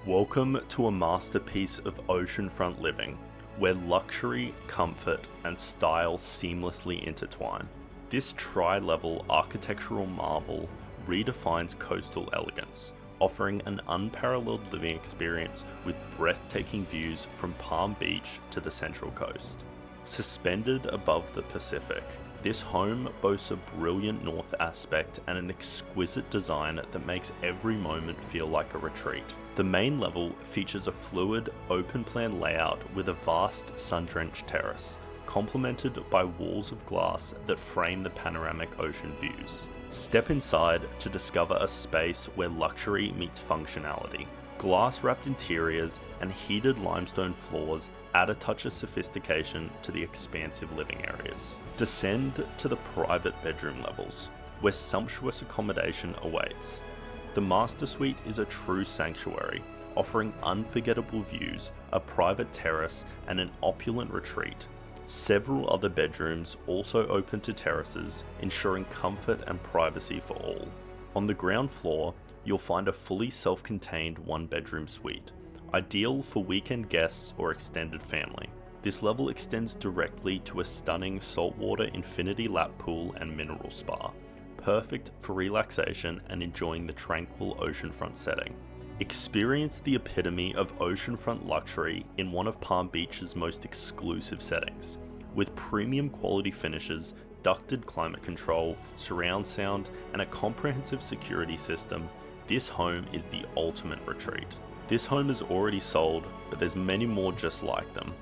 Welcome to a masterpiece of oceanfront living, where luxury, comfort, and style seamlessly intertwine. This tri-level architectural marvel redefines coastal elegance, offering an unparalleled living experience with breathtaking views from Palm Beach to the Central Coast. Suspended above the Pacific, this home boasts a brilliant north aspect and an exquisite design that makes every moment feel like a retreat. The main level features a fluid, open-plan layout with a vast sun-drenched terrace, complemented by walls of glass that frame the panoramic ocean views. Step inside to discover a space where luxury meets functionality. Glass-wrapped interiors and heated limestone floors add a touch of sophistication to the expansive living areas. Descend to the private bedroom levels, where sumptuous accommodation awaits. The master suite is a true sanctuary, offering unforgettable views, a private terrace, and an opulent retreat. Several other bedrooms also open to terraces, ensuring comfort and privacy for all. On the ground floor, you'll find a fully self-contained one-bedroom suite, ideal for weekend guests or extended family. This level extends directly to a stunning saltwater infinity lap pool and mineral spa, perfect for relaxation and enjoying the tranquil oceanfront setting. Experience the epitome of oceanfront luxury in one of Palm Beach's most exclusive settings. With premium quality finishes, ducted climate control, surround sound, and a comprehensive security system, this home is the ultimate retreat. This home is already sold, but there's many more just like them,